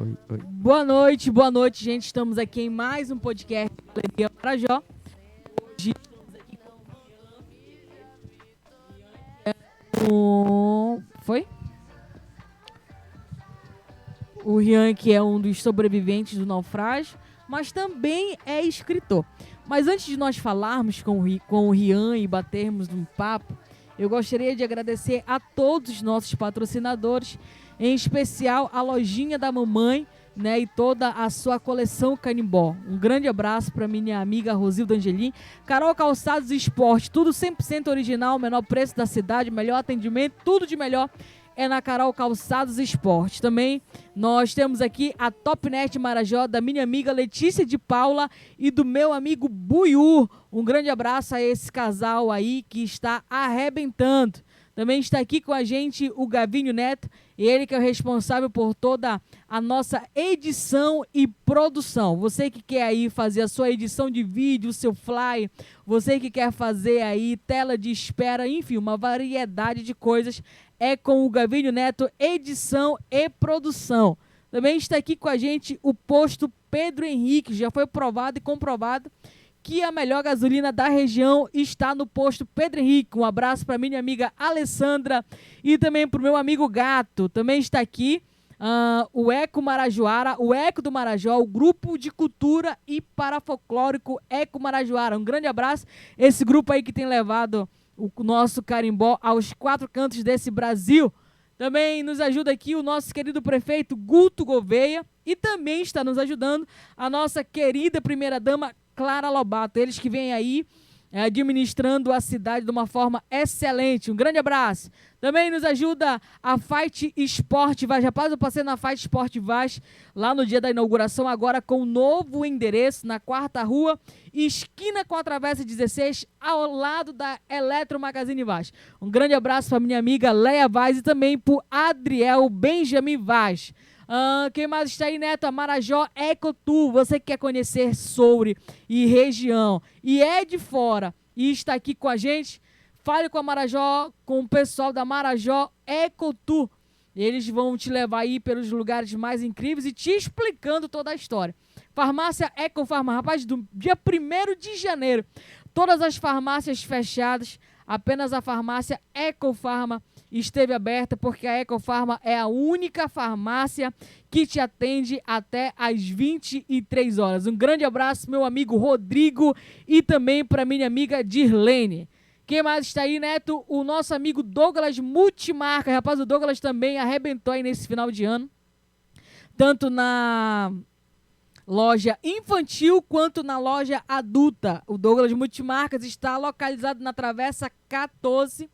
Oi. Boa noite, gente. Estamos aqui em mais um podcast do Galeria Marajó. Hoje estamos aqui com o Rian, que é um dos sobreviventes do naufrágio, mas também é escritor. Mas antes de nós falarmos com o Rian e batermos um papo, eu gostaria de agradecer a todos os nossos patrocinadores, em especial a Lojinha da Mamãe, né, e toda a sua coleção Canimbó. Um grande abraço para minha amiga Rosilda Angelim. Carol Calçados e Esporte, tudo 100% original, menor preço da cidade, melhor atendimento, tudo de melhor é na Carol Calçados e Esporte. Também nós temos aqui a Topnet Marajó, da minha amiga Letícia de Paula e do meu amigo Buiú. Um grande abraço a esse casal aí que está arrebentando. Também está aqui com a gente o Gavinho Neto, ele que é o responsável por toda a nossa edição e produção. Você que quer aí fazer a sua edição de vídeo, o seu flyer, você que quer fazer aí tela de espera, enfim, uma variedade de coisas, é com o Gavinho Neto, edição e produção. Também está aqui com a gente o posto Pedro Henrique, já foi provado e comprovado que a melhor gasolina da região está no posto Pedro Henrique. Um abraço para minha amiga Alessandra e também para o meu amigo Gato. Também está aqui o Eco Marajoara, o Eco do Marajó, o grupo de cultura e parafolclórico Eco Marajoara. Um grande abraço. Esse grupo aí que tem levado o nosso carimbó aos 4 cantos desse Brasil. Também nos ajuda aqui o nosso querido prefeito Guto Gouveia e também está nos ajudando a nossa querida primeira-dama Clara Lobato, eles que vêm aí administrando a cidade de uma forma excelente. Um grande abraço. Também nos ajuda a Fight Sport Vaz. Rapaz, eu passei na Fight Sport Vaz lá no dia da inauguração, agora com um novo endereço, na 4ª Rua, esquina com a Travessa 16, ao lado da Eletro Magazine Vaz. Um grande abraço para minha amiga Leia Vaz e também para o Adriel Benjamin Vaz. Quem mais está aí, Neto? A Marajó Ecotour. Você que quer conhecer Soure e região e é de fora e está aqui com a gente, fale com a Marajó, com o pessoal da Marajó Ecotour. Eles vão te levar aí pelos lugares mais incríveis e te explicando toda a história. Farmácia Ecofarma. Rapaz, do dia 1º de janeiro, todas as farmácias fechadas, apenas a farmácia Ecofarma esteve aberta, porque a Ecofarma é a única farmácia que te atende até às 23 horas. Um grande abraço, meu amigo Rodrigo, e também para minha amiga Dirlene. Quem mais está aí, Neto? O nosso amigo Douglas Multimarca. Rapaz, o Douglas também arrebentou aí nesse final de ano, tanto na loja infantil quanto na loja adulta. O Douglas Multimarcas está localizado na Travessa 14,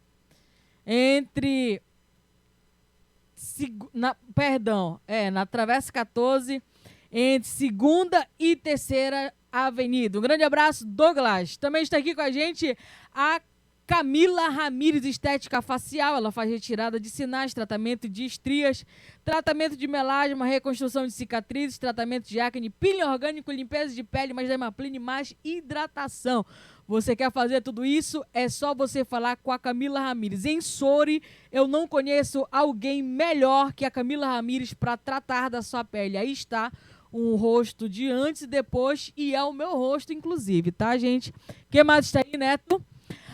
na Travessa 14, entre 2ª e 3ª Avenida. Um grande abraço, Douglas. Também está aqui com a gente a Camila Ramires, estética facial. Ela faz retirada de sinais, tratamento de estrias, tratamento de melasma, reconstrução de cicatrizes, tratamento de acne, peeling orgânico, limpeza de pele, mais dermaplane, mais hidratação. Você quer fazer tudo isso? É só você falar com a Camila Ramires. Em Soure, eu não conheço alguém melhor que a Camila Ramires para tratar da sua pele. Aí está um rosto de antes e depois, e é o meu rosto, inclusive, tá, gente? Quem mais está aí, Neto?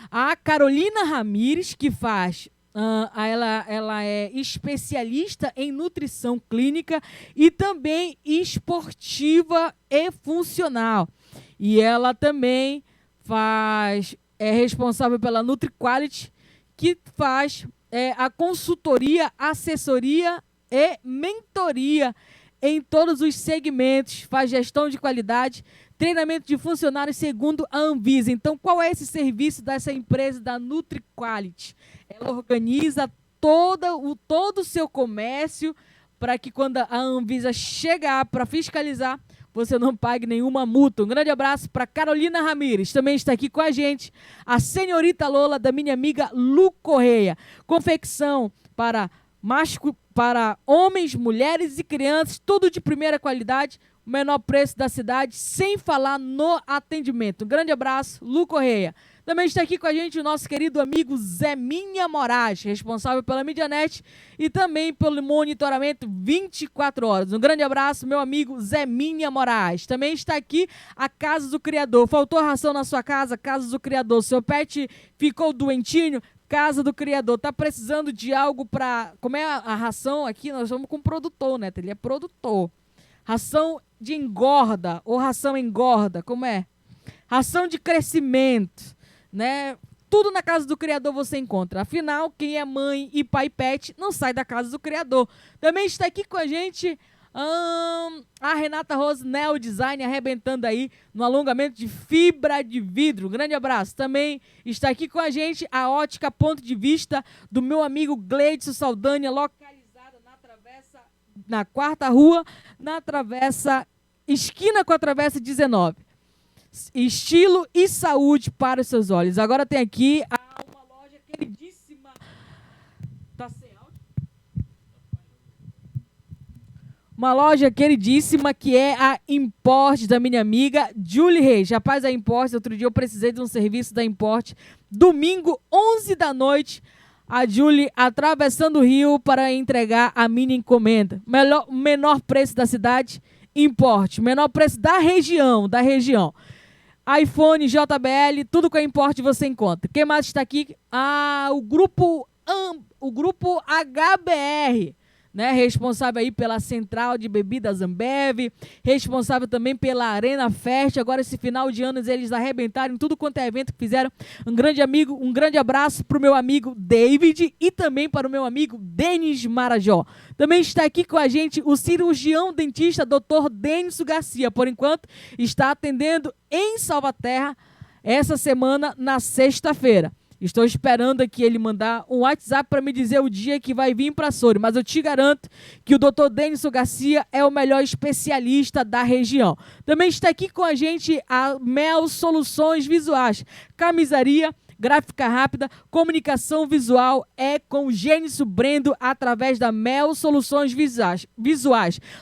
A Carolina Ramires, que faz... ela é especialista em nutrição clínica e também esportiva e funcional. E ela também é responsável pela NutriQuality, que faz a consultoria, assessoria e mentoria em todos os segmentos, faz gestão de qualidade, treinamento de funcionários segundo a Anvisa. Então, qual é esse serviço dessa empresa da NutriQuality? Ela organiza todo o seu comércio para que quando a Anvisa chegar para fiscalizar, você não pague nenhuma multa. Um grande abraço para Carolina Ramires. Também está aqui com a gente a senhorita Lola, da minha amiga Lu Correia. Confecção para homens, mulheres e crianças, tudo de primeira qualidade. o menor preço da cidade, sem falar no atendimento. Um grande abraço, Lu Correia. Também está aqui com a gente o nosso querido amigo Zeminha Moraes, responsável pela Medianet e também pelo monitoramento 24 horas. Um grande abraço, meu amigo Zeminha Moraes. Também está aqui a Casa do Criador. Faltou ração na sua casa? Casa do Criador. Seu pet ficou doentinho? Casa do Criador. Tá precisando de algo para... Como é a ração aqui? Nós vamos com o produtor, né? Ele é produtor. Ração de engorda ou ração engorda, como é? Ração de crescimento, né? Tudo na Casa do Criador você encontra. Afinal, quem é mãe e pai pet não sai da Casa do Criador. Também está aqui com a gente a Renata Rose, Neo Design, arrebentando aí no alongamento de fibra de vidro. Um grande abraço. Também está aqui com a gente a Ótica Ponto de Vista do meu amigo Gleidson Saldanha, localizada na travessa, na 4ª rua, na travessa, esquina com a travessa 19. Estilo e saúde para os seus olhos. Agora tem aqui uma loja queridíssima. Tá sem áudio? Uma loja queridíssima que é a Import da minha amiga Julie Reis. Rapaz, a Import, outro dia eu precisei de um serviço da Import. Domingo, 11 da noite, a Julie atravessando o rio para entregar a minha encomenda. Menor preço da cidade, Import. Menor preço da região, iPhone, JBL, tudo com a Import você encontra. Quem mais está aqui? O grupo HBR, né? Responsável aí pela central de bebidas Ambev, responsável também pela Arena Fest. Agora esse final de ano eles arrebentaram em tudo quanto é evento que fizeram. Um grande abraço para o meu amigo David e também para o meu amigo Denis Marajó. Também está aqui com a gente o cirurgião dentista Dr. Denilson Garcia. Por enquanto está atendendo em Salvaterra essa semana na sexta-feira. Estou esperando aqui ele mandar um WhatsApp para me dizer o dia que vai vir para Soure, mas eu te garanto que o Dr. Denilson Garcia é o melhor especialista da região. Também está aqui com a gente a Mel Soluções Visuais, camisaria, gráfica rápida, comunicação visual é com o Gênesis Brendo através da Mel Soluções Visuais,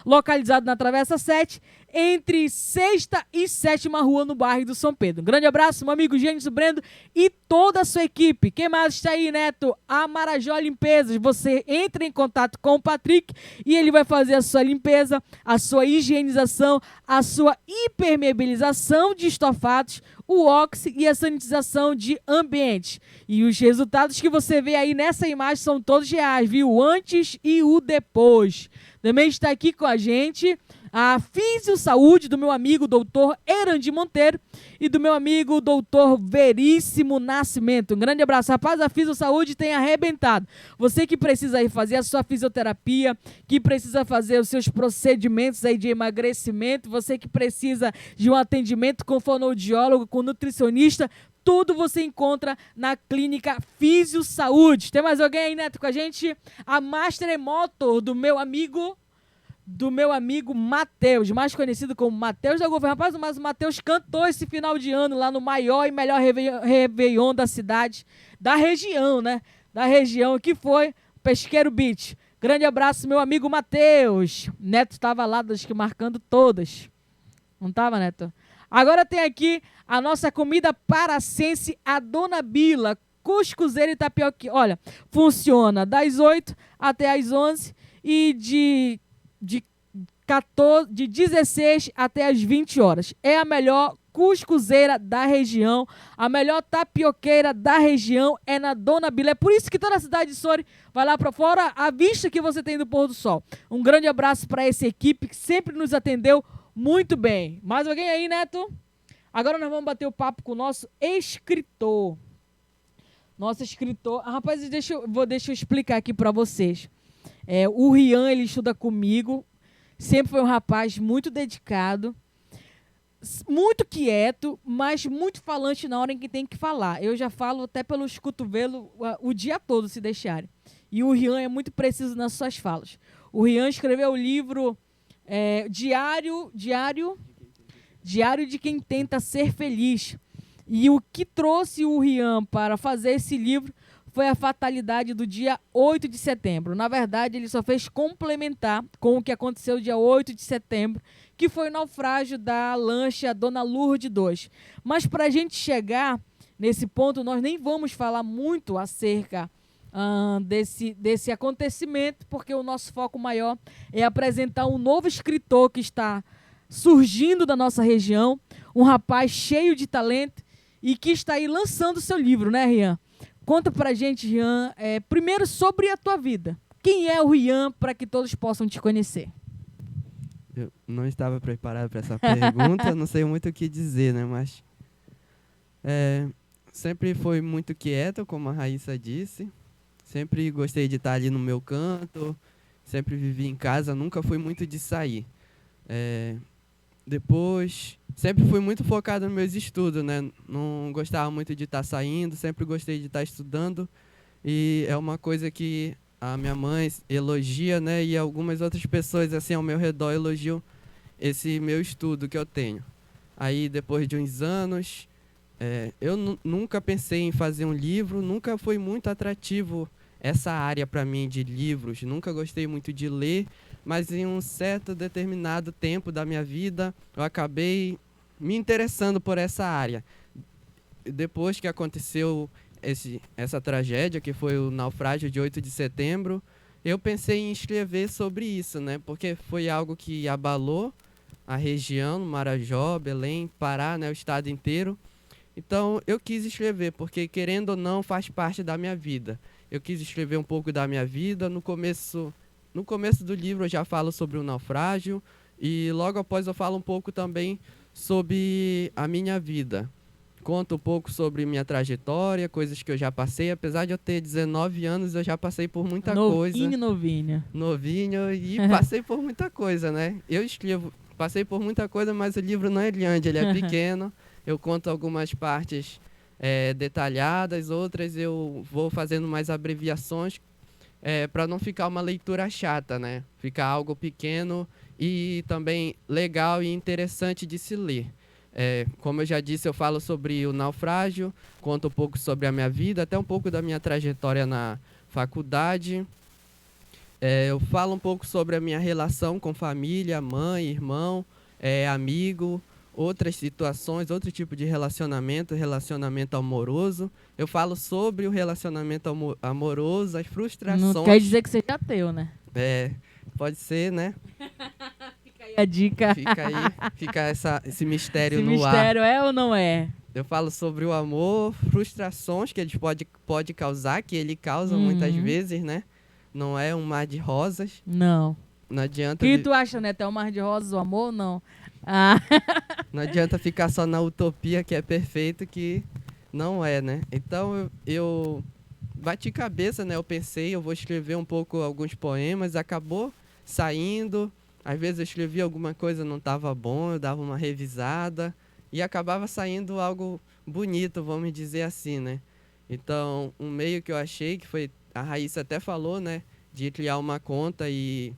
localizado na Travessa 7, entre 6ª e 7ª rua no bairro do São Pedro. Um grande abraço, meu amigo Gênesis Brendo e toda a sua equipe. Quem mais está aí, Neto? A Marajó Limpezas. Você entra em contato com o Patrick e ele vai fazer a sua limpeza, a sua higienização, a sua impermeabilização de estofados, o óxido e a sanitização de ambiente. E os resultados que você vê aí nessa imagem são todos reais, viu? O antes e o depois. Também está aqui com a gente a Físio Saúde do meu amigo doutor Erandi Monteiro e do meu amigo doutor Veríssimo Nascimento. Um grande abraço. Rapaz, a Físio Saúde tem arrebentado. Você que precisa aí fazer a sua fisioterapia, que precisa fazer os seus procedimentos aí de emagrecimento, você que precisa de um atendimento com fonoaudiólogo, com nutricionista, tudo você encontra na clínica Físio Saúde. Tem mais alguém aí, Neto, com a gente? A Master Motor do meu amigo Matheus, mais conhecido como Matheus da Gouveia. Rapaz, mas o Matheus cantou esse final de ano lá no maior e melhor Réveillon da cidade, da região, né? Da região, que foi Pesqueiro Beach. Grande abraço, meu amigo Matheus. Neto estava lá, acho que marcando todas. Não estava, Neto? Agora tem aqui a nossa comida paracense, a Dona Bila, cuscuzeira e tapioca. Olha, funciona das 8 até as 11 e de 16 até as 20 horas. É a melhor cuscuzeira da região, a melhor tapioqueira da região é na Dona Bila. É por isso que toda a cidade de Soure vai lá para fora, a vista que você tem do pôr do sol. Um grande abraço para essa equipe que sempre nos atendeu muito bem. Mais alguém aí, Neto? Agora nós vamos bater o papo com o nosso escritor. Nosso escritor... rapaz, deixa eu explicar aqui para vocês. O Rian, ele estuda comigo, sempre foi um rapaz muito dedicado, muito quieto, mas muito falante na hora em que tem que falar. Eu já falo até pelos cotovelos o dia todo, se deixarem. E o Rian é muito preciso nas suas falas. O Rian escreveu o livro Diário de Quem Tenta Ser Feliz. E o que trouxe o Rian para fazer esse livro foi a fatalidade do dia 8 de setembro. Na verdade, ele só fez complementar com o que aconteceu dia 8 de setembro, que foi o naufrágio da lancha Dona Lourdes 2. Mas para a gente chegar nesse ponto, nós nem vamos falar muito acerca desse acontecimento, porque o nosso foco maior é apresentar um novo escritor que está surgindo da nossa região, um rapaz cheio de talento e que está aí lançando seu livro, né, Rian? Conta pra gente, Rian, primeiro sobre a tua vida. Quem é o Rian, para que todos possam te conhecer? Eu não estava preparado para essa pergunta, não sei muito o que dizer, né? Mas sempre fui muito quieto, como a Raíssa disse. Sempre gostei de estar ali no meu canto, sempre vivi em casa, nunca fui muito de sair. Depois, sempre fui muito focado nos meus estudos, né? Não gostava muito de estar saindo, sempre gostei de estar estudando. E é uma coisa que a minha mãe elogia, né? E algumas outras pessoas assim ao meu redor elogiam esse meu estudo que eu tenho. Aí, depois de uns anos, eu nunca pensei em fazer um livro, nunca foi muito atrativo essa área para mim de livros. Nunca gostei muito de ler, mas em um certo determinado tempo da minha vida, eu acabei me interessando por essa área. Depois que aconteceu essa tragédia, que foi o naufrágio de 8 de setembro, eu pensei em escrever sobre isso, né? Porque foi algo que abalou a região, Marajó, Belém, Pará, né? O estado inteiro. Então, eu quis escrever, porque, querendo ou não, faz parte da minha vida. Eu quis escrever um pouco da minha vida. No começo do livro eu já falo sobre o naufrágio e logo após eu falo um pouco também sobre a minha vida. Conto um pouco sobre minha trajetória, coisas que eu já passei. Apesar de eu ter 19 anos, eu já passei por muita coisa. Novinho e passei por muita coisa, né? Passei por muita coisa, mas o livro não é grande, ele é pequeno. Eu conto algumas partes detalhadas, outras eu vou fazendo mais abreviações para não ficar uma leitura chata, né? Ficar algo pequeno e também legal e interessante de se ler. Como eu já disse, eu falo sobre o naufrágio, conto um pouco sobre a minha vida, até um pouco da minha trajetória na faculdade. Eu falo um pouco sobre a minha relação com família, mãe, irmão, amigo, outras situações, outro tipo de relacionamento amoroso. Eu falo sobre o relacionamento amoroso, as frustrações. Não quer dizer que seja ateu, né? Pode ser, né? Fica aí a dica. Fica esse mistério no ar. Esse mistério é ou não é? Eu falo sobre o amor, frustrações que ele pode causar, que ele causa muitas vezes, né? Não é um mar de rosas. Não. Não adianta... O que tu acha, né? É um mar de rosas o amor? Não. Não adianta ficar só na utopia que é perfeito, que não é, né? Então eu bati cabeça, né? Eu pensei, eu vou escrever um pouco alguns poemas, acabou saindo. Às vezes eu escrevia alguma coisa, não estava bom, eu dava uma revisada e acabava saindo algo bonito, vamos dizer assim, né? Então, um meio que eu achei, que foi, a Raíssa até falou, né? De criar uma conta e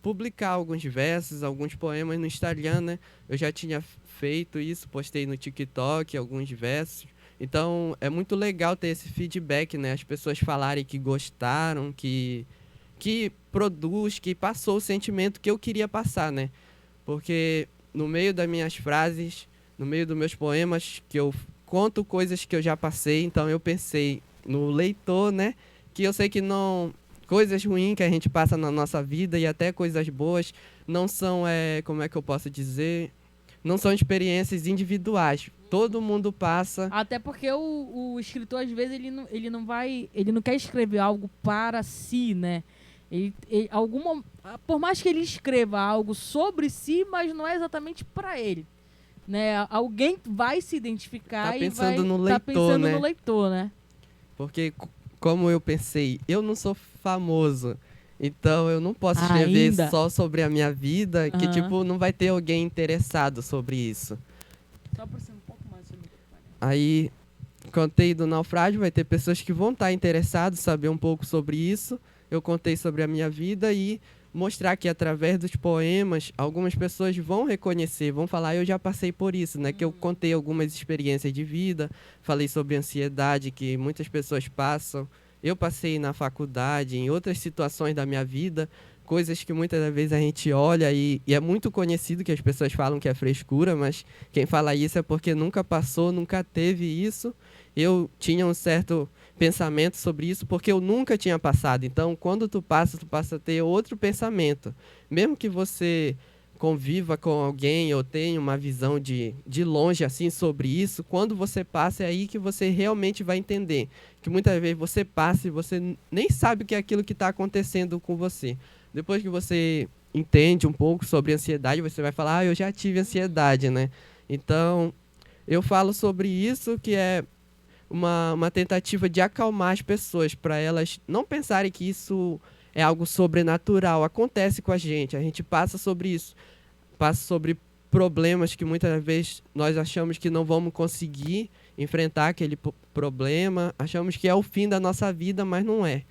publicar alguns versos, alguns poemas no Instagram, né? Eu já tinha feito isso, postei no TikTok alguns versos. Então, é muito legal ter esse feedback, né? As pessoas falarem que gostaram, que produz, que passou o sentimento que eu queria passar, né? Porque no meio das minhas frases, no meio dos meus poemas, que eu conto coisas que eu já passei, então eu pensei no leitor, né? Que eu sei que não... Coisas ruins que a gente passa na nossa vida e até coisas boas não são, como é que eu posso dizer? Não são experiências individuais. Todo mundo passa. Até porque o escritor, às vezes, ele não quer escrever algo para si, né? Por mais que ele escreva algo sobre si, mas não é exatamente para ele, né? Alguém vai se identificar e vai estar pensando no leitor, né? Porque, como eu pensei, eu não sou famoso, então eu não posso escrever só sobre a minha vida, que tipo, não vai ter alguém interessado sobre isso. Só por ser um pouco mais sobre isso. Aí, contei do naufrágio, vai ter pessoas que vão estar interessadas em saber um pouco sobre isso. Eu contei sobre a minha vida e mostrar que através dos poemas, algumas pessoas vão reconhecer, vão falar, eu já passei por isso, né? Que eu contei algumas experiências de vida, falei sobre ansiedade que muitas pessoas passam. Eu passei na faculdade, em outras situações da minha vida, coisas que muitas das vezes a gente olha e é muito conhecido que as pessoas falam que é frescura, mas quem fala isso é porque nunca passou, nunca teve isso. Eu tinha um certo pensamento sobre isso porque eu nunca tinha passado. Então, quando tu passa a ter outro pensamento. Mesmo que você conviva com alguém ou tenha uma visão de longe assim sobre isso, quando você passa é aí que você realmente vai entender. Que muitas vezes você passa e você nem sabe o que é aquilo que está acontecendo com você. Depois que você entende um pouco sobre ansiedade, você vai falar, eu já tive ansiedade, né? Então, eu falo sobre isso, que é uma tentativa de acalmar as pessoas, para elas não pensarem que isso é algo sobrenatural. Acontece com a gente passa sobre isso, passa sobre problemas que muitas vezes nós achamos que não vamos conseguir enfrentar aquele problema, achamos que é o fim da nossa vida, mas não é.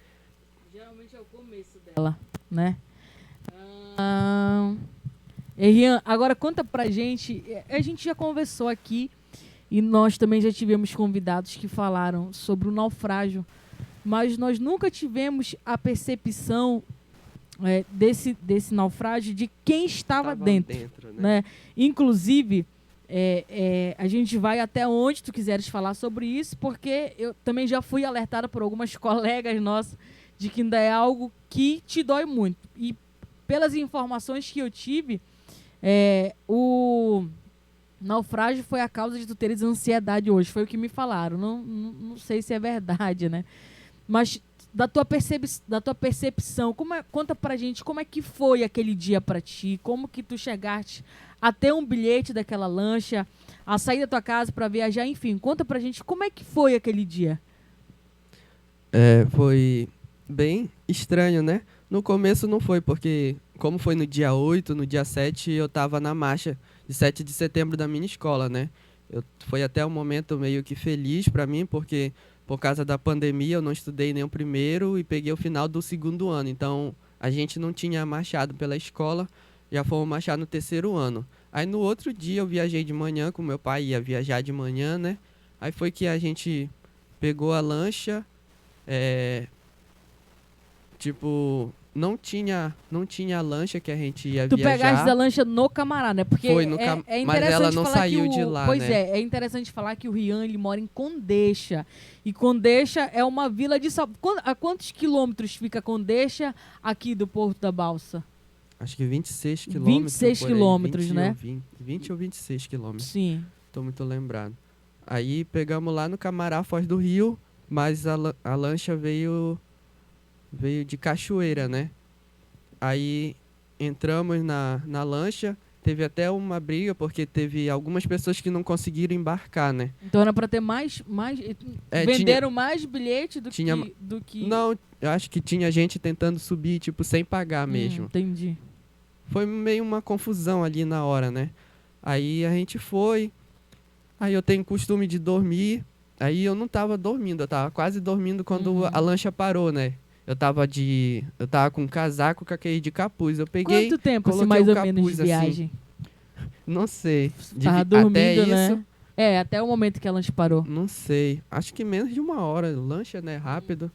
Geralmente é o começo dela, né? Rian, agora conta pra gente, a gente já conversou aqui e nós também já tivemos convidados que falaram sobre o naufrágio, mas nós nunca tivemos a percepção desse naufrágio de quem estava dentro, né? Inclusive, a gente vai até onde tu quiseres falar sobre isso, porque eu também já fui alertada por algumas colegas nossas de que ainda é algo que te dói muito. E pelas informações que eu tive, o naufrágio foi a causa de tu teres ansiedade hoje. Foi o que me falaram. Não sei se é verdade, né? Mas da tua percepção, conta pra gente como é que foi aquele dia pra ti, como que tu chegaste a ter um bilhete daquela lancha, a sair da tua casa pra viajar, enfim, conta pra gente como é que foi aquele dia. Foi bem estranho, né? No começo não foi, porque como foi no dia 8, no dia 7, eu tava na marcha de 7 de setembro da minha escola, né? Foi até um momento meio que feliz pra mim, porque por causa da pandemia, eu não estudei nem o primeiro e peguei o final do segundo ano. Então, a gente não tinha marchado pela escola, já fomos marchar no terceiro ano. Aí, no outro dia, eu viajei de manhã, com meu pai ia viajar de manhã, né? Aí foi que a gente pegou a lancha, não tinha lancha que a gente ia Tu viajar. pegaste a lancha no Camará, né? Porque Foi mas ela não saiu de lá, pois né? é interessante falar que o Rian, ele mora em Condeixa. E Condeixa é uma vila de... A quantos quilômetros fica Condeixa aqui do Porto da Balsa? Acho que 26 quilômetros. 26 quilômetros, né? 20 ou 26 quilômetros. Sim. Tô muito lembrado. Aí pegamos lá no Camará, Foz do Rio, mas a lancha veio de Cachoeira, né? Aí entramos na lancha, teve até uma briga, porque teve algumas pessoas que não conseguiram embarcar, né? Então era pra ter mais venderam mais bilhete do que... Não, eu acho que tinha gente tentando subir, tipo, sem pagar mesmo. Entendi. Foi meio uma confusão ali na hora, né? Aí a gente foi, aí eu tenho costume de dormir, aí eu não tava dormindo, eu tava quase dormindo quando a lancha parou, né? Eu tava com um casaco com aquele de capuz. Eu peguei. Quanto tempo, assim, mais ou menos, de assim, viagem? Não sei. Tava dormindo, até né? isso. Até o momento que a lancha parou. Não sei. Acho que menos de 1 hora. Lancha, né? Rápido.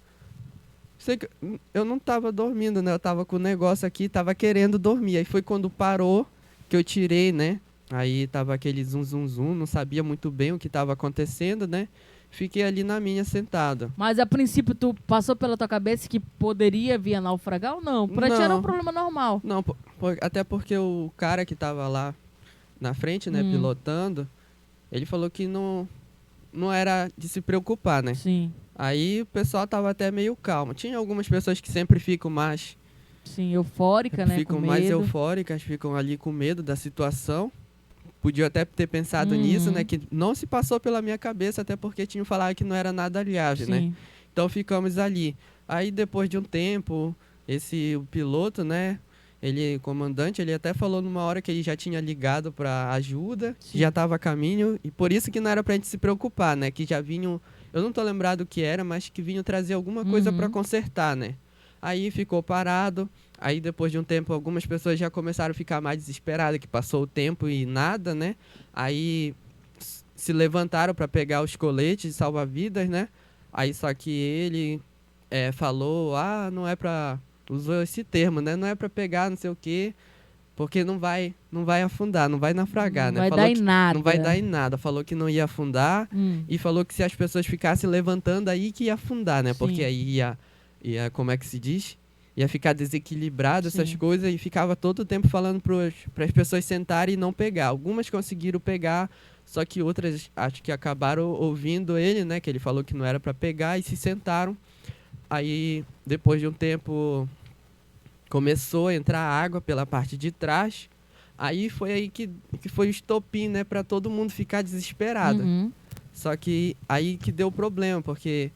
Sei que eu não tava dormindo, né? Eu tava com o negócio aqui, tava querendo dormir. Aí foi quando parou que eu tirei, né? Aí tava aquele zum, zum, zum. Não sabia muito bem o que tava acontecendo, né? Fiquei ali na minha, sentado. Mas a princípio tu passou pela tua cabeça que poderia vir a naufragar ou não? Pra ti era um problema normal. Não, até porque o cara que tava lá na frente, né, pilotando, ele falou que não era de se preocupar, né? Sim. Aí o pessoal tava até meio calmo. Tinha algumas pessoas que sempre ficam mais... Sim, eufórica, né? Ficam mais eufóricas, ficam ali com medo da situação. Podia até ter pensado nisso, né? Que não se passou pela minha cabeça, até porque tinham falado que não era nada grave, né? Então ficamos ali. Aí depois de um tempo, o piloto, né? O comandante, ele até falou numa hora que ele já tinha ligado para ajuda, que já estava a caminho, e por isso que não era pra gente se preocupar, né? Que já vinham, eu não tô lembrado o que era, mas que vinham trazer alguma coisa para consertar, né? Aí ficou parado. Aí depois de um tempo, algumas pessoas já começaram a ficar mais desesperadas, que passou o tempo e nada, né? Aí se levantaram para pegar os coletes de salva-vidas, né? Aí só que ele falou, não é pra usou esse termo, né? Não é para pegar, não sei o quê, porque não vai afundar, não vai naufragar, Não né? vai Falou dar em que nada. não vai dar em nada. Falou que não ia afundar e falou que se as pessoas ficassem levantando aí que ia afundar, né? Porque Sim. aí ia, como é que se diz? Ia ficar desequilibrado essas Sim. coisas e ficava todo o tempo falando para as pessoas sentarem e não pegar. Algumas conseguiram pegar, só que outras acho que acabaram ouvindo ele, né? Que ele falou que não era para pegar e se sentaram. Aí, depois de um tempo, começou a entrar água pela parte de trás. Aí foi aí que foi o estopim, né? Para todo mundo ficar desesperado. Uhum. Só que aí que deu problema, porque,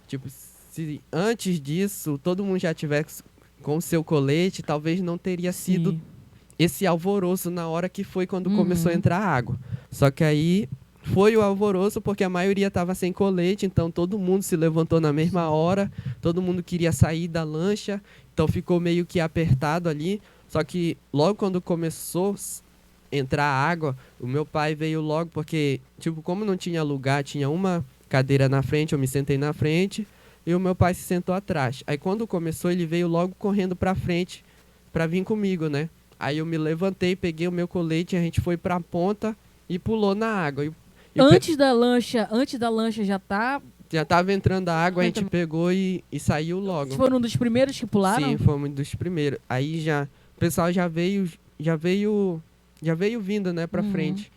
tipo, se antes disso todo mundo já tivesse com o seu colete, talvez não teria sido Sim. esse alvoroço na hora que foi quando Uhum. começou a entrar água. Só que aí foi o alvoroço porque a maioria estava sem colete, então todo mundo se levantou na mesma hora, todo mundo queria sair da lancha, então ficou meio que apertado ali. Só que logo quando começou a entrar água, o meu pai veio logo porque, tipo, como não tinha lugar, tinha uma cadeira na frente, eu me sentei na frente e o meu pai se sentou atrás. Aí quando começou, ele veio logo correndo para frente para vir comigo, né? Aí eu me levantei, peguei o meu colete, a gente foi para a ponta e pulou na água. Antes da lancha Já tava entrando a água, a gente pegou e saiu logo. Vocês foram um dos primeiros que pularam? Sim, fomos dos primeiros. Aí o pessoal já veio vindo, né, pra frente.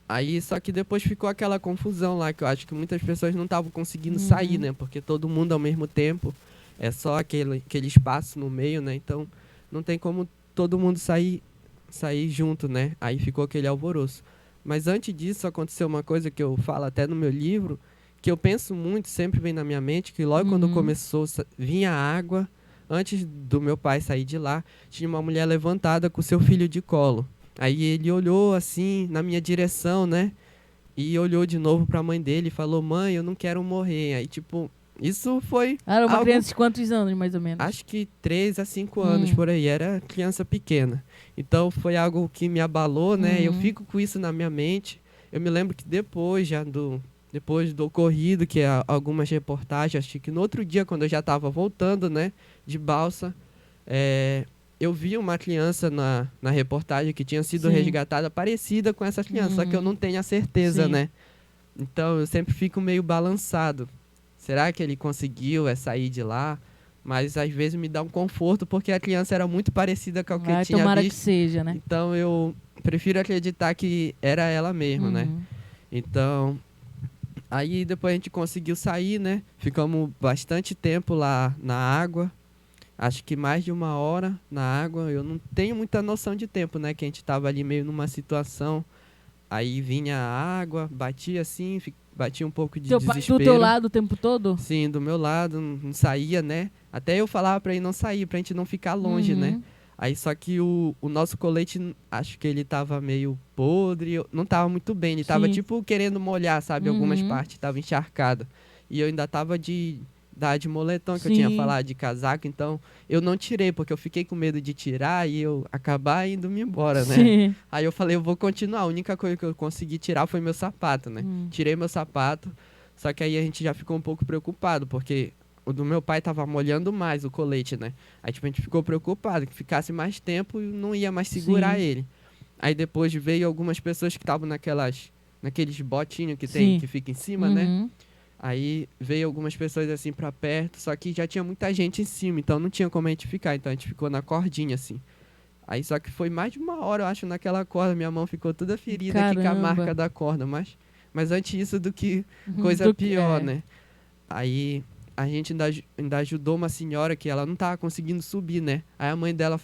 Aí só que depois ficou aquela confusão lá, que eu acho que muitas pessoas não estavam conseguindo sair, né, porque todo mundo ao mesmo tempo, é só aquele espaço no meio, né, então não tem como todo mundo sair junto, né, aí ficou aquele alvoroço. Mas antes disso aconteceu uma coisa que eu falo até no meu livro, que eu penso muito, sempre vem na minha mente, que logo quando começou, vinha água, antes do meu pai sair de lá, tinha uma mulher levantada com seu filho de colo. Aí ele olhou assim, na minha direção, né? E olhou de novo pra mãe dele e falou, mãe, eu não quero morrer. Aí, tipo, isso foi Era uma algo, criança de quantos anos, mais ou menos? acho que 3 a 5 anos por aí, era criança pequena. Então foi algo que me abalou, né? Eu fico com isso na minha mente. Eu me lembro que depois do ocorrido, que algumas reportagens, acho que no outro dia, quando eu já estava voltando, né, de balsa, eu vi uma criança na reportagem que tinha sido Sim. resgatada parecida com essa criança, só que eu não tenho a certeza, Sim. né? Então eu sempre fico meio balançado. Será que ele conseguiu sair de lá? Mas às vezes me dá um conforto porque a criança era muito parecida com o que eu tinha Tomara que visto. seja, né? Então eu prefiro acreditar que era ela mesmo, né? Então, aí depois a gente conseguiu sair, né? Ficamos bastante tempo lá na água. Acho que mais de 1 hora na água. Eu não tenho muita noção de tempo, né? Que a gente tava ali meio numa situação. Aí vinha a água, batia assim, batia um pouco de Teu pai desespero. do teu lado o tempo todo? Sim, do meu lado, não saía, né? Até eu falava pra ele não sair, pra gente não ficar longe, né? Aí só que o nosso colete, acho que ele tava meio podre, não tava muito bem. Ele tava Sim. tipo querendo molhar, sabe? Algumas partes, tava encharcado. E eu ainda tava de moletom, que eu tinha Sim. falado, de casaco. Então eu não tirei, porque eu fiquei com medo de tirar e eu acabar indo-me embora, né? Sim. Aí eu falei, eu vou continuar. A única coisa que eu consegui tirar foi meu sapato, né? Tirei meu sapato, só que aí a gente já ficou um pouco preocupado, porque o do meu pai tava molhando mais o colete, né? Aí tipo, a gente ficou preocupado, que ficasse mais tempo e não ia mais segurar Sim. ele. Aí depois veio algumas pessoas que estavam naqueles botinhos que Sim. que fica em cima, né? Aí veio algumas pessoas assim pra perto, só que já tinha muita gente em cima, então não tinha como a gente ficar, então a gente ficou na cordinha assim. Aí só que foi mais de 1 hora, eu acho, naquela corda, minha mão ficou toda ferida aqui com a Caramba. marca da corda, mas antes isso do que coisa Do que- pior, é. né? Aí a gente ainda ajudou uma senhora que ela não tava conseguindo subir, né? Aí a mãe dela,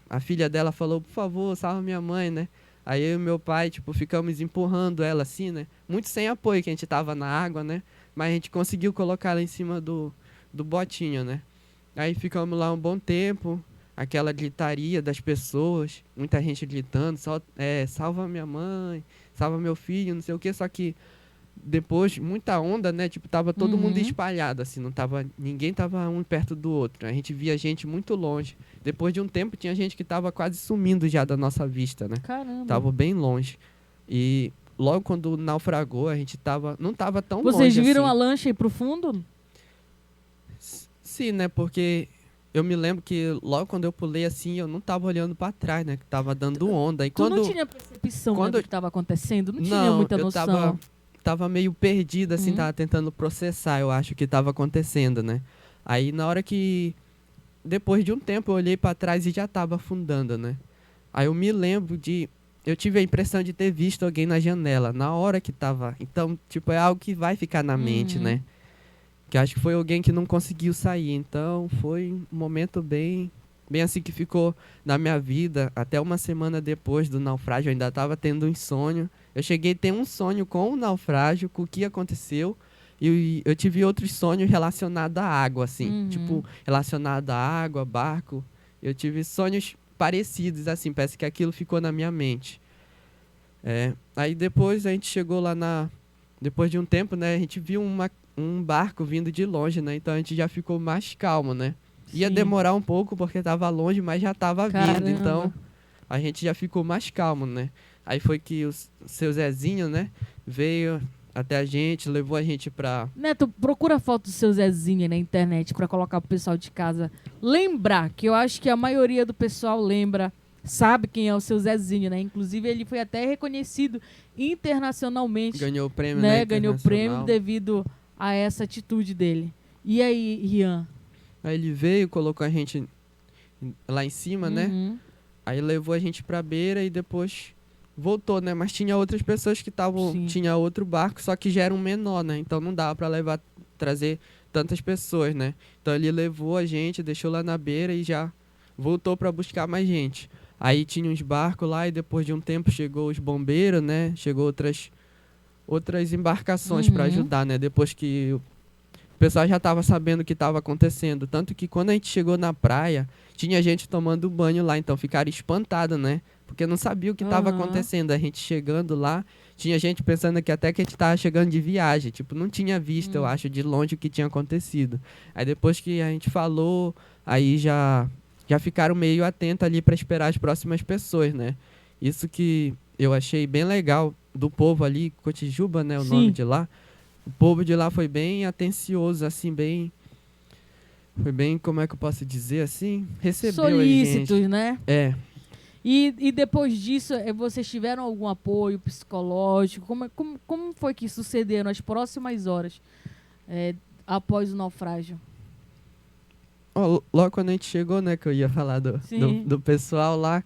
a filha dela falou, por favor, salva minha mãe, né? Aí eu e meu pai, tipo, ficamos empurrando ela assim, né? Muito sem apoio, que a gente tava na água, né? Mas a gente conseguiu colocar ela em cima do botinho, né? Aí ficamos lá um bom tempo, aquela gritaria das pessoas, muita gente gritando, salva minha mãe, salva meu filho, não sei o que, só que depois, muita onda, né? Tipo, tava todo mundo espalhado, assim, ninguém tava um perto do outro. A gente via gente muito longe. Depois de um tempo, tinha gente que tava quase sumindo já da nossa vista, né? Caramba. Tava bem longe. E logo quando naufragou, a gente não tava tão Vocês longe viram a assim. lancha ir pro fundo? Sim, né? Porque eu me lembro que logo quando eu pulei assim, eu não tava olhando pra trás, né? Que tava dando onda. E Tu quando. não tinha percepção, né, quando do que estava acontecendo? Não tinha Não, muita eu noção. tava meio perdido, assim, Uhum. tava tentando processar, eu acho, o que tava acontecendo, né? Aí na hora que. Depois de um tempo eu olhei pra trás e já tava afundando, né? Aí eu me lembro de. Eu tive a impressão de ter visto alguém na janela, na hora que tava. Então, tipo, é algo que vai ficar na mente, Uhum. né? Que acho que foi alguém que não conseguiu sair. Então, foi um momento bem assim que ficou na minha vida. Até uma semana depois do naufrágio, eu ainda estava tendo um sonho. Eu cheguei a ter um sonho com o naufrágio, com o que aconteceu. E eu tive outros sonhos relacionados à água, assim. Uhum. Tipo, relacionado à água, barco. Eu tive sonhos parecidos, assim. Parece que aquilo ficou na minha mente. Aí depois a gente chegou lá na. Depois de um tempo, né? A gente viu um barco vindo de longe, né? Então a gente já ficou mais calmo, né? Ia Sim. demorar um pouco porque tava longe, mas já tava vindo. Caramba. Então a gente já ficou mais calmo, né? Aí foi que o seu Zezinho, né? Veio até a gente, levou a gente pra. Neto, procura a foto do seu Zezinho aí na internet pra colocar pro pessoal de casa lembrar, que eu acho que a maioria do pessoal lembra, sabe quem é o seu Zezinho, né? Inclusive ele foi até reconhecido internacionalmente, Ganhou o prêmio na né? Ganhou prêmio Internacional. devido a essa atitude dele. E aí, Rian? Aí ele veio, colocou a gente lá em cima, né? Uhum. Aí levou a gente pra beira e depois voltou, né? Mas tinha outras pessoas que estavam. Sim. Tinha outro barco, só que já era um menor, né? Então não dava pra levar, trazer tantas pessoas, né? Então ele levou a gente, deixou lá na beira e já voltou pra buscar mais gente. Aí tinha uns barcos lá e depois de um tempo chegou os bombeiros, né? Chegou outras embarcações pra Uhum. ajudar, né? Depois que o pessoal já estava sabendo o que estava acontecendo. Tanto que quando a gente chegou na praia, tinha gente tomando banho lá. Então ficaram espantados, né? Porque não sabia o que estava Aham. acontecendo. A gente chegando lá, tinha gente pensando que até que a gente estava chegando de viagem. Tipo, não tinha visto, eu Hum. acho, de longe o que tinha acontecido. Aí depois que a gente falou, aí já ficaram meio atentos ali para esperar as próximas pessoas, né? Isso que eu achei bem legal do povo ali, Cotijuba, né? O nome Sim. de lá. O povo de lá foi bem atencioso, assim, bem. Foi bem, como é que eu posso dizer assim? Recebeu a gente. Solícitos, né? É. E depois disso, vocês tiveram algum apoio psicológico? Como foi que sucederam as próximas horas após o naufrágio? Ó, logo quando a gente chegou, né, que eu ia falar do, do, Sim. do pessoal lá.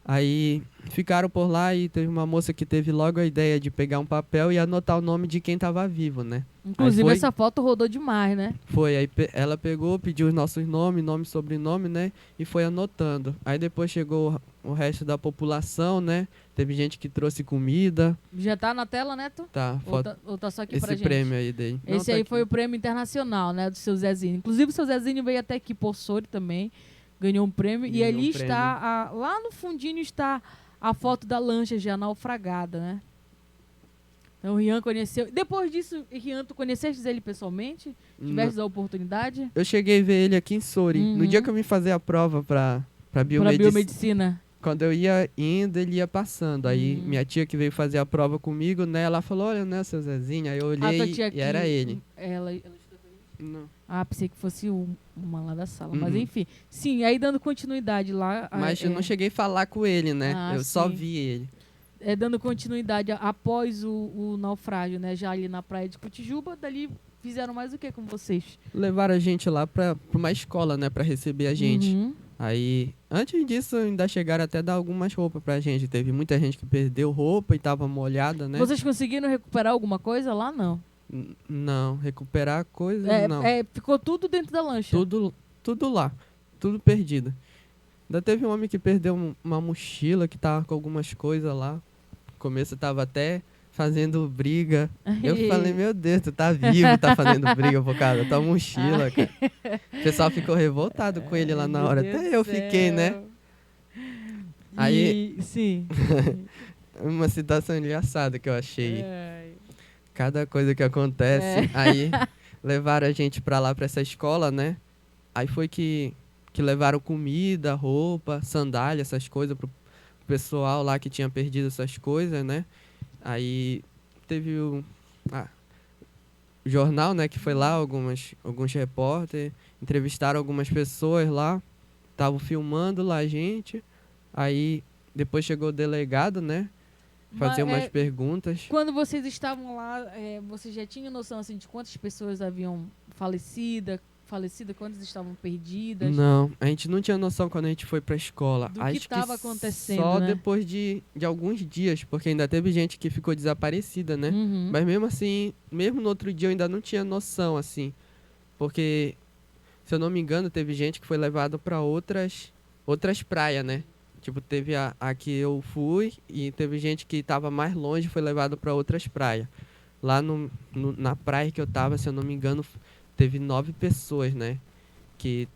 Aí ficaram por lá e teve uma moça que teve logo a ideia de pegar um papel e anotar o nome de quem tava vivo, né? Aí Inclusive, foi, essa foto rodou demais, né? Aí ela pegou, pediu os nossos nomes, nome, sobrenome, né? E foi anotando. Aí depois chegou o resto da população, né? Teve gente que trouxe comida. Já tá na tela, Neto? Tá, Ou tá só aqui pra esse gente? prêmio aí dele. Não, Esse tá aí aqui. foi o prêmio internacional, né? Do seu Zezinho. Inclusive, o seu Zezinho veio até aqui, Poçori também. Ganhou um prêmio. E Ganhou ali um prêmio. está, lá no fundinho está a foto da lancha já naufragada, né? Então o Rian conheceu. Depois disso, Rian, tu conheceste ele pessoalmente? Tiveste a oportunidade? Eu cheguei a ver ele aqui em Souri. No dia que eu me fazer a prova pra Pra biomedicina. biomedicina. Quando eu ia indo, ele ia passando. Aí minha tia que veio fazer a prova comigo, né? Ela falou, olha, né, seu Zezinho. Aí eu A tua olhei tia e era que- ele. Ela estudou com ele? Não. Ah, pensei que fosse uma lá da sala. Mas Uhum. enfim. Sim, aí dando continuidade lá. Mas eu não cheguei a falar com ele, né? Ah, Eu só sim. vi ele. Dando continuidade após o naufrágio, né? Já ali na praia de Cotijuba, dali fizeram mais o que com vocês? Levaram a gente lá pra uma escola, né? Pra receber a gente. Uhum. Aí, antes disso, ainda chegaram até a dar algumas roupas pra gente. Teve muita gente que perdeu roupa e tava molhada, né? Vocês conseguiram recuperar alguma coisa lá? Não. Não, recuperar coisa, não. Ficou tudo dentro da lancha. Tudo lá. Tudo perdido. Ainda teve um homem que perdeu uma mochila que tava com algumas coisas lá. No começo eu tava até fazendo briga. Eu falei, meu Deus, tu tá vivo, tá fazendo briga por causa da tua mochila, cara. O pessoal ficou revoltado com ele lá na Meu hora. Deus Até do eu fiquei, né? céu. Aí- Sim. Uma situação engraçada que eu achei. Ai. Cada coisa que acontece. É. Aí levaram a gente pra lá, pra essa escola, né? Aí foi que levaram comida, roupa, sandália, essas coisas pro pessoal lá que tinha perdido essas coisas, né? Aí teve o... Ah, jornal, né, que foi lá, alguns repórteres, entrevistaram algumas pessoas lá, estavam filmando lá a gente, aí depois chegou o delegado, né, fazer umas perguntas. Quando vocês estavam lá, você já tinha noção assim, de quantas pessoas haviam falecido, quantas estavam perdidas? Não, a gente não tinha noção quando a gente foi pra escola. Do que estava acontecendo, só né? depois de alguns dias, porque ainda teve gente que ficou desaparecida, né? Uhum. Mas mesmo assim, mesmo no outro dia eu ainda não tinha noção, assim. Porque, se eu não me engano, teve gente que foi levado pra outras praias, né? Tipo, teve a que eu fui e teve gente que tava mais longe e foi levado pra outras praias. Lá na praia que eu tava, se eu não me engano, teve 9 pessoas, né? Que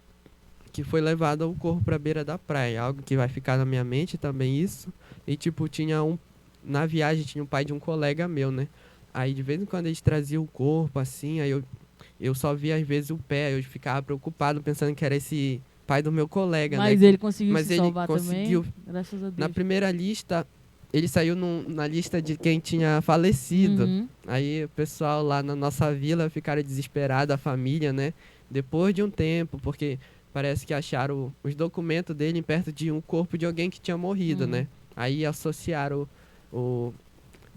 foi levado o corpo pra beira da praia. Algo que vai ficar na minha mente também, isso. E, tipo, na viagem tinha um pai de um colega meu, né? Aí, de vez em quando, eles traziam o corpo, assim, aí eu só via, às vezes, o pé. Aí eu ficava preocupado, pensando que era esse pai do meu colega, né? Mas ele conseguiu Mas se ele salvar conseguiu. também, graças a Deus. Na primeira lista, ele saiu na lista de quem tinha falecido. Uhum. Aí o pessoal lá na nossa vila ficaram desesperados, a família, né? Depois de um tempo, porque parece que acharam os documentos dele perto de um corpo de alguém que tinha morrido, né? Aí associaram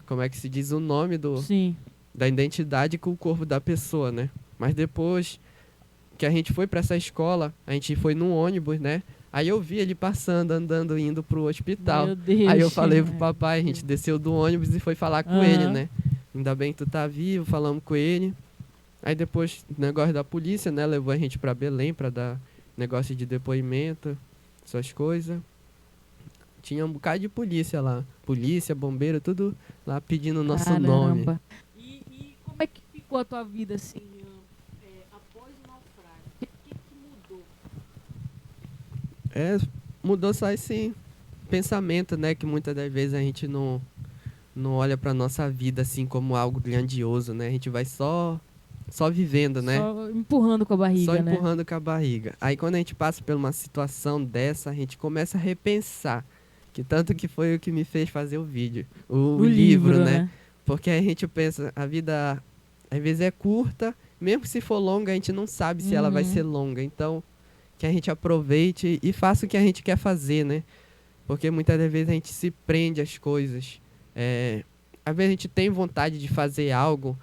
como é que se diz, o nome Sim. da identidade com o corpo da pessoa, né? Mas depois que a gente foi pra essa escola, a gente foi num ônibus, né? Aí eu vi ele passando, andando, indo pro hospital. Meu Deus. Aí eu falei pro papai, a gente desceu do ônibus e foi falar com ele, né? Ainda bem que tu tá vivo, falamos com ele. Aí depois, negócio da polícia, né? Levou a gente pra Belém pra dar negócio de depoimento, essas coisas. Tinha um bocado de polícia lá. Polícia, bombeiro, tudo lá pedindo o nosso nome. E como é que ficou a tua vida, assim, após o naufrágio? O que mudou? Mudou só esse pensamento, né? Que muitas das vezes a gente não olha pra nossa vida assim como algo grandioso, né? A gente vai só vivendo, né? Só empurrando com a barriga, Só né? empurrando com a barriga. Aí quando a gente passa por uma situação dessa, a gente começa a repensar. Que tanto que foi o que me fez fazer o vídeo. O livro, né? Porque a gente pensa, a vida às vezes é curta, mesmo se for longa, a gente não sabe se ela vai ser longa. Então, que a gente aproveite e faça o que a gente quer fazer, né? Porque muitas das vezes a gente se prende às coisas. Às vezes a gente tem vontade de fazer algo,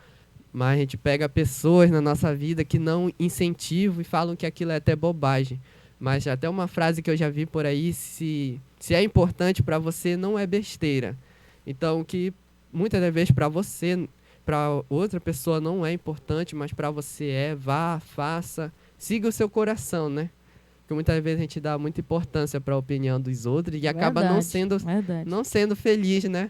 mas a gente pega pessoas na nossa vida que não incentivam e falam que aquilo é até bobagem. Mas até uma frase que eu já vi por aí, se é importante para você, não é besteira. Então, que muitas das vezes para você, para outra pessoa não é importante, mas para você vá, faça, siga o seu coração, né? Porque muitas vezes a gente dá muita importância para a opinião dos outros e acaba não sendo feliz, né?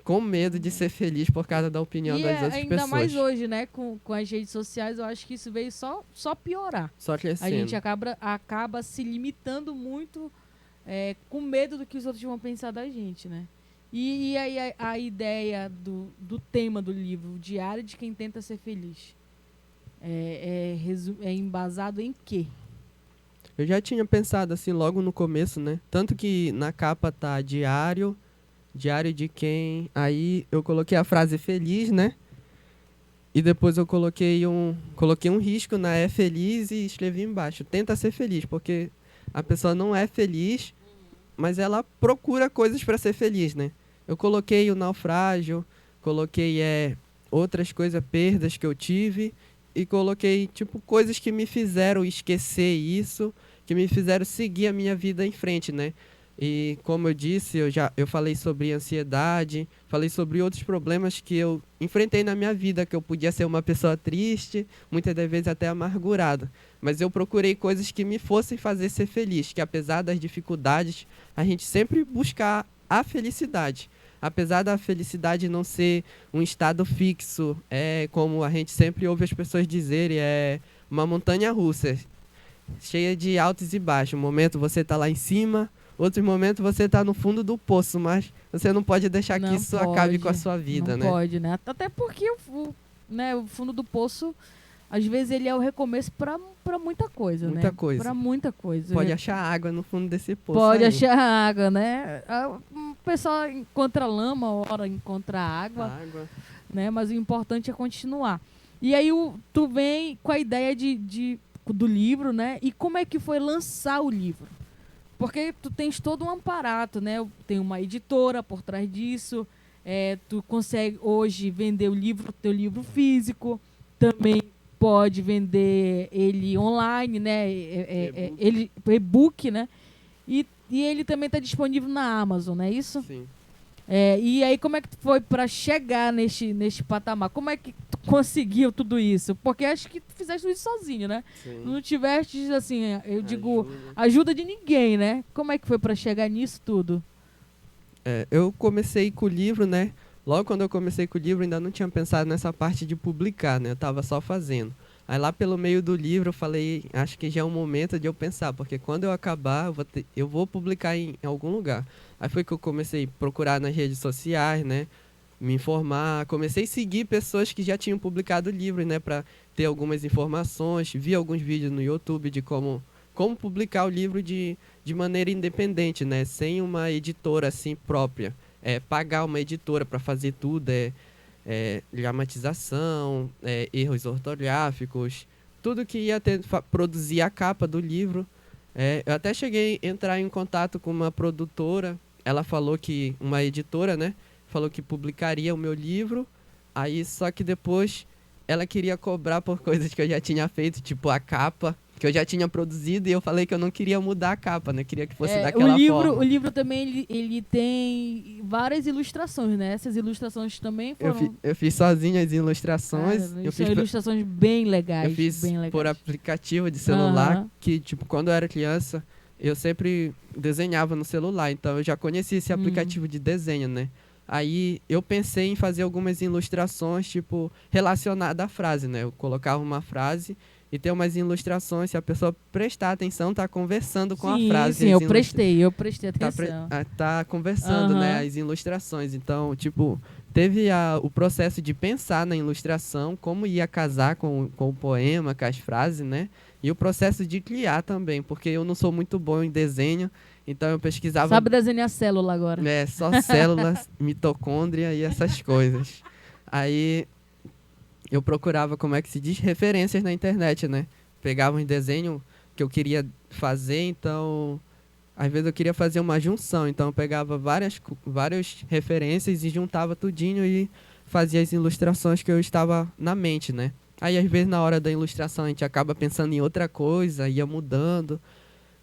Com medo de ser feliz por causa da opinião das outras pessoas. Ainda mais hoje, né? Com as redes sociais, eu acho que isso veio só piorar. Só crescendo. A gente acaba se limitando muito com medo do que os outros vão pensar da gente, né? E aí a ideia do tema do livro, o Diário de Quem Tenta Ser Feliz, é embasado em quê? Eu já tinha pensado assim logo no começo, né? Tanto que na capa tá diário de quem... Aí eu coloquei a frase feliz, né? E depois eu coloquei um risco na é feliz e escrevi embaixo. Tenta ser feliz, porque a pessoa não é feliz, mas ela procura coisas para ser feliz, né? Eu coloquei o naufrágio, coloquei outras coisas, perdas que eu tive, e coloquei tipo coisas que me fizeram esquecer isso, que me fizeram seguir a minha vida em frente, né? E como eu disse, eu falei sobre ansiedade, falei sobre outros problemas que eu enfrentei na minha vida, que eu podia ser uma pessoa triste, muitas das vezes até amargurada. Mas eu procurei coisas que me fossem fazer ser feliz, que apesar das dificuldades, a gente sempre buscar a felicidade. Apesar da felicidade não ser um estado fixo, como a gente sempre ouve as pessoas dizerem, é uma montanha russa, cheia de altos e baixos. Um momento você está lá em cima, outro momento você está no fundo do poço, mas você não pode deixar que isso acabe com a sua vida, né? Não pode, né? Até porque o fundo do poço, às vezes, ele é o recomeço para muita coisa, muita né? coisa. Para muita coisa. Pode achar água no fundo desse poço. Pode achar água, né? O pessoal encontra lama, ora encontra água. Né? Mas o importante é continuar. E aí tu vem com a ideia do livro, né? E como é que foi lançar o livro? Porque tu tens todo um aparato, né? Tem uma editora por trás disso. Tu consegue hoje vender teu livro físico. Também pode vender ele online, né? Ele e-book, né? E ele também está disponível na Amazon, não é isso? Sim. E aí, como é que foi para chegar neste patamar? Como é que tu conseguiu tudo isso? Porque acho que tu fizeste tudo isso sozinho, né? Sim. Não tiveste, assim, eu digo, ajuda de ninguém, né? Como é que foi para chegar nisso tudo? Eu comecei com o livro, né? Logo quando eu comecei com o livro, ainda não tinha pensado nessa parte de publicar, né? Eu tava só fazendo. Aí lá pelo meio do livro eu falei, acho que já é um momento de eu pensar, porque quando eu acabar, eu vou publicar em algum lugar. Aí foi que eu comecei a procurar nas redes sociais, né? Me informar, comecei a seguir pessoas que já tinham publicado o livro, né? Para ter algumas informações, vi alguns vídeos no YouTube de como publicar o livro de maneira independente, né? Sem uma editora assim própria. Pagar uma editora para fazer tudo, dramatização, erros ortográficos, tudo que ia produzir a capa do livro. Eu até cheguei a entrar em contato com uma produtora, ela falou que, uma editora, né, falou que publicaria o meu livro, aí só que depois ela queria cobrar por coisas que eu já tinha feito, tipo a capa, que eu já tinha produzido, e eu falei que eu não queria mudar a capa, né, queria que fosse daquela forma. O livro também, ele tem várias ilustrações, né? Essas ilustrações também foram... Eu fiz sozinho as ilustrações. São ilustrações bem legais. Eu fiz bem legais. por aplicativo de celular, que, tipo, quando eu era criança, eu sempre desenhava no celular, então eu já conhecia esse aplicativo de desenho, né? Aí eu pensei em fazer algumas ilustrações, tipo, relacionadas à frase, né? Eu colocava uma frase e ter umas ilustrações, se a pessoa prestar atenção, tá conversando com a frase. Sim, eu prestei atenção. Tá conversando, né, as ilustrações. Então, tipo, teve o processo de pensar na ilustração, como ia casar com o poema, com as frases, né? E o processo de criar também, porque eu não sou muito bom em desenho, então eu pesquisava... Sabe desenhar célula agora. Só células, mitocôndria e essas coisas. Aí eu procurava, como é que se diz, referências na internet, né? Pegava um desenho que eu queria fazer, então... Às vezes eu queria fazer uma junção, então eu pegava várias referências e juntava tudinho e fazia as ilustrações que eu estava na mente, né? Aí às vezes na hora da ilustração a gente acaba pensando em outra coisa, ia mudando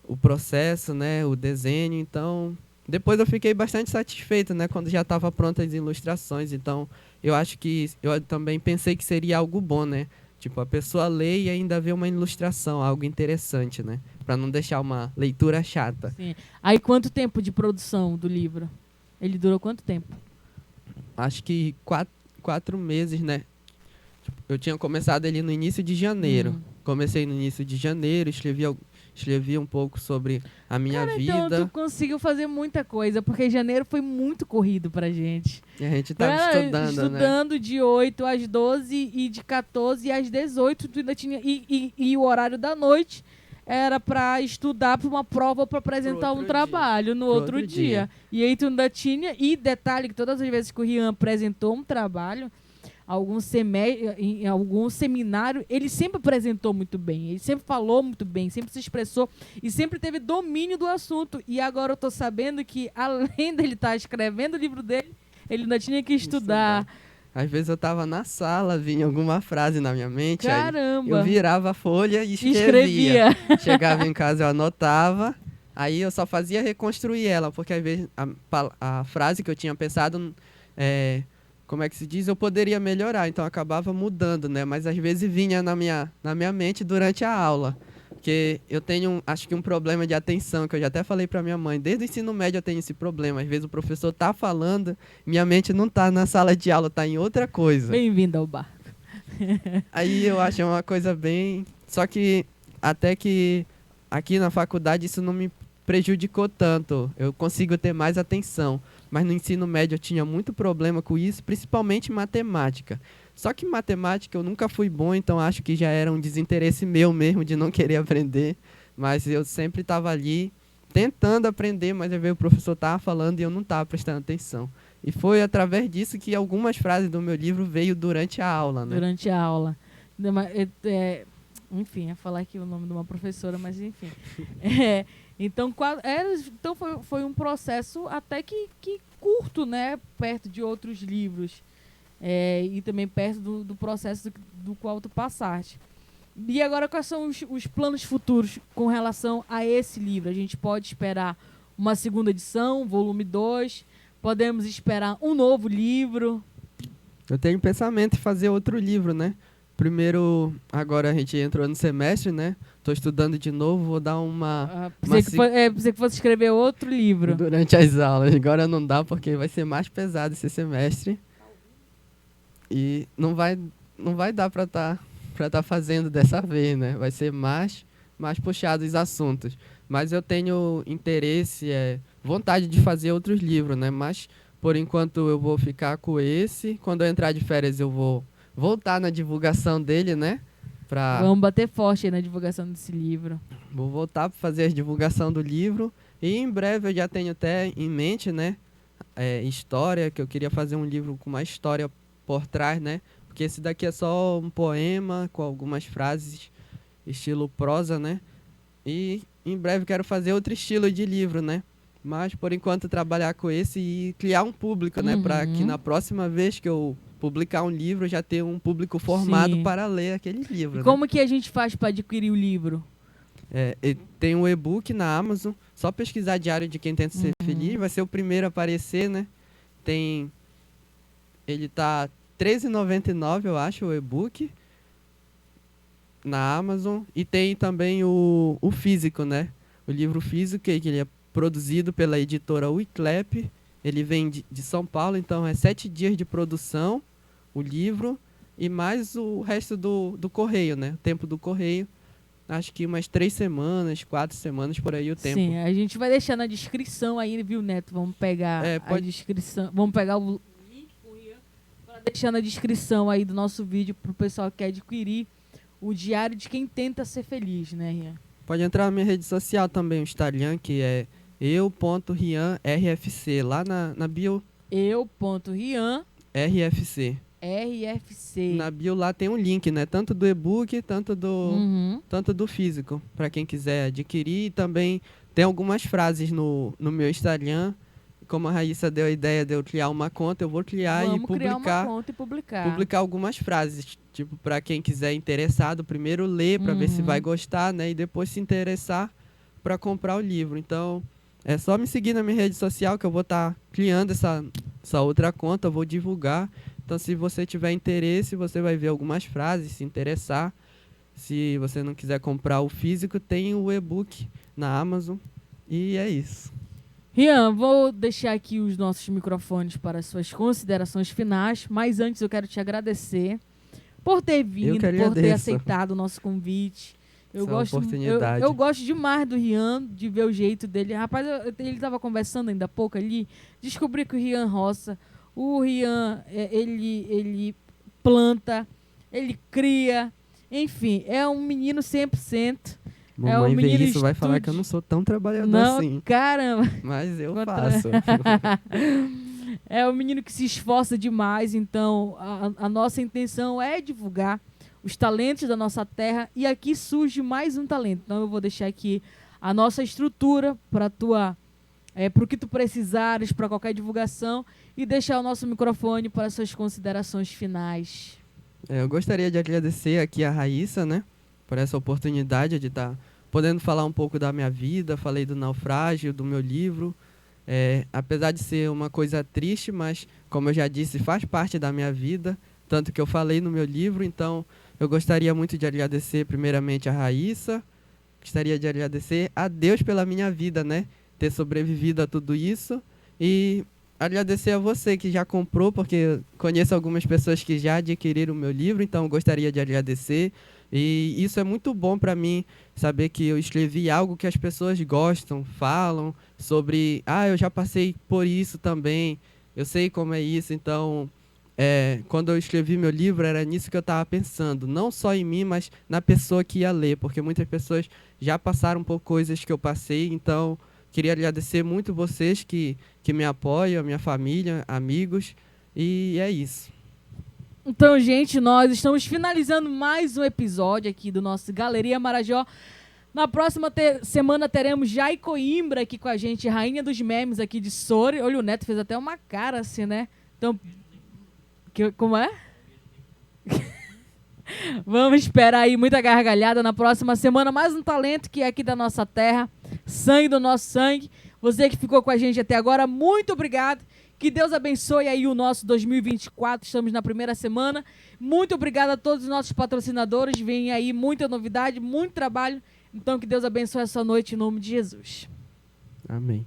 o processo, né? O desenho, então... Depois eu fiquei bastante satisfeito, né? Quando já estava prontas as ilustrações, então eu acho que... Eu também pensei que seria algo bom, né? Tipo, a pessoa lê e ainda vê uma ilustração, algo interessante, né? Pra não deixar uma leitura chata. Sim. Aí quanto tempo de produção do livro? Ele durou quanto tempo? Acho que 4 meses, né? Eu tinha começado ele no início de janeiro. Comecei no início de janeiro, escrevi um pouco sobre a minha vida. Então tu conseguiu fazer muita coisa, porque janeiro foi muito corrido pra gente. E a gente tava estudando, né? De 8 às 12 e de 14 às 18, tu ainda tinha... E o horário da noite era pra estudar pra uma prova ou pra apresentar um trabalho no outro dia. E aí tu ainda tinha... E detalhe que todas as vezes que o Rian apresentou um trabalho, em algum seminário, ele sempre apresentou muito bem, ele sempre falou muito bem, sempre se expressou e sempre teve domínio do assunto. E agora eu tô sabendo que, além dele estar escrevendo o livro dele, ele ainda tinha que estudar. Às vezes eu tava na sala, vinha alguma frase na minha mente, caramba, aí eu virava a folha e escrevia. Chegava em casa, eu anotava, aí eu só fazia reconstruir ela, porque às vezes a frase que eu tinha pensado... como é que se diz, eu poderia melhorar, então acabava mudando, né? Mas às vezes vinha na minha mente durante a aula, porque eu tenho, acho que um problema de atenção, que eu já até falei para minha mãe, desde o ensino médio eu tenho esse problema, às vezes o professor tá falando, minha mente não tá na sala de aula, tá em outra coisa. Bem-vindo ao bar. Aí eu acho uma coisa bem... Só que até que aqui na faculdade isso não me prejudicou tanto, eu consigo ter mais atenção. Mas no ensino médio eu tinha muito problema com isso, principalmente matemática. Só que matemática eu nunca fui bom, então acho que já era um desinteresse meu mesmo de não querer aprender. Mas eu sempre estava ali tentando aprender, mas às vezes o professor estava falando e eu não estava prestando atenção. E foi através disso que algumas frases do meu livro veio durante a aula, né? Durante a aula. Enfim, ia falar aqui o nome de uma professora, mas enfim. É, então, foi um processo até que curto, né? Perto de outros livros. E também perto do processo do qual tu passaste. E agora, quais são os planos futuros com relação a esse livro? A gente pode esperar uma segunda edição, volume 2? Podemos esperar um novo livro? Eu tenho pensamento em fazer outro livro, né? Primeiro, agora a gente entrou no semestre, né? Estou estudando de novo, vou dar Pensei que fosse escrever outro livro. Durante as aulas. Agora não dá porque vai ser mais pesado esse semestre. E não vai dar para tá fazendo dessa vez, né? Vai ser mais puxado os assuntos. Mas eu tenho interesse, vontade de fazer outros livros, né? Mas, por enquanto, eu vou ficar com esse. Quando eu entrar de férias, eu vou voltar na divulgação dele, né? Vamos bater forte aí na divulgação desse livro. Vou voltar para fazer a divulgação do livro. E em breve eu já tenho até em mente, né? História, que eu queria fazer um livro com uma história por trás, né? Porque esse daqui é só um poema com algumas frases, estilo prosa, né? E em breve quero fazer outro estilo de livro, né? Mas por enquanto trabalhar com esse e criar um público, né? Para que na próxima vez que eu publicar um livro já ter um público formado para ler aquele livro. E como que a gente faz para adquirir o livro? Tem um e-book na Amazon, só pesquisar Diário de Quem Tenta Ser Feliz, vai ser o primeiro a aparecer, né? Ele tá R$13,99, eu acho, o e-book na Amazon. E tem também o físico, né? O livro físico, que ele é produzido pela editora Wiclap. Ele vem de São Paulo, então é 7 dias de produção, o livro, e mais o resto do correio, né? O tempo do correio. Acho que umas 3 semanas, 4 semanas, por aí o tempo. Sim, a gente vai deixar na descrição aí, viu, Neto? Vamos pegar a descrição, vamos pegar o link para deixar na descrição aí do nosso vídeo pro pessoal que quer adquirir o Diário de Quem Tenta Ser Feliz, né, Rian? Pode entrar na minha rede social também, o Instagram, que é eu.rianrfc, lá na bio. eu.rianrfc. Na bio lá tem um link, né? Tanto do e-book, tanto do físico, para quem quiser adquirir. E também tem algumas frases no meu Instagram. Como a Raíssa deu a ideia de eu criar uma conta, eu vou criar e publicar algumas frases. Tipo, para quem quiser interessado, primeiro ler para ver se vai gostar, né? E depois se interessar para comprar o livro. Então, é só me seguir na minha rede social que eu vou estar criando essa outra conta, eu vou divulgar. Então, se você tiver interesse, você vai ver algumas frases, se interessar. Se você não quiser comprar o físico, tem o e-book na Amazon. E é isso. Rian, vou deixar aqui os nossos microfones para as suas considerações finais, mas antes eu quero te agradecer por ter vindo, por ter aceitado o nosso convite. Eu gosto demais do Rian, de ver o jeito dele. Rapaz, ele estava conversando ainda há pouco ali, descobri que o Rian roça. O Rian, ele planta, ele cria, enfim, é um menino 100%. Mamãe vê isso, vai falar que eu não sou tão trabalhador assim. Caramba! Mas eu faço. É um menino que se esforça demais, então a nossa intenção é divulgar os talentos da nossa terra e aqui surge mais um talento. Então eu vou deixar aqui a nossa estrutura para o que tu precisares, para qualquer divulgação, e deixar o nosso microfone para suas considerações finais. Eu gostaria de agradecer aqui a Raíssa, né, por essa oportunidade de estar podendo falar um pouco da minha vida. Falei do naufrágio, do meu livro. Apesar de ser uma coisa triste, mas, como eu já disse, faz parte da minha vida, tanto que eu falei no meu livro. Então, eu gostaria muito de agradecer primeiramente a Raíssa, gostaria de agradecer a Deus pela minha vida, né, ter sobrevivido a tudo isso, e agradecer a você que já comprou, porque conheço algumas pessoas que já adquiriram o meu livro, então gostaria de agradecer. E isso é muito bom para mim, saber que eu escrevi algo que as pessoas gostam, falam sobre, eu já passei por isso também, eu sei como é isso. Então, quando eu escrevi meu livro, era nisso que eu estava pensando, não só em mim, mas na pessoa que ia ler, porque muitas pessoas já passaram por coisas que eu passei. Então, queria agradecer muito vocês que me apoiam, minha família, amigos, e é isso. Então, gente, nós estamos finalizando mais um episódio aqui do nosso Galeria Marajó. Na próxima semana teremos Jai Coimbra aqui com a gente, rainha dos memes aqui de Soure. Olha, o Neto fez até uma cara assim, né? Então, como é? Vamos esperar aí muita gargalhada na próxima semana. Mais um talento que é aqui da nossa terra, sangue do nosso sangue. Você que ficou com a gente até agora, muito obrigado. Que Deus abençoe aí o nosso 2024. Estamos na primeira semana. Muito obrigado a todos os nossos patrocinadores. Vem aí muita novidade, muito trabalho. Então que Deus abençoe essa noite em nome de Jesus. Amém.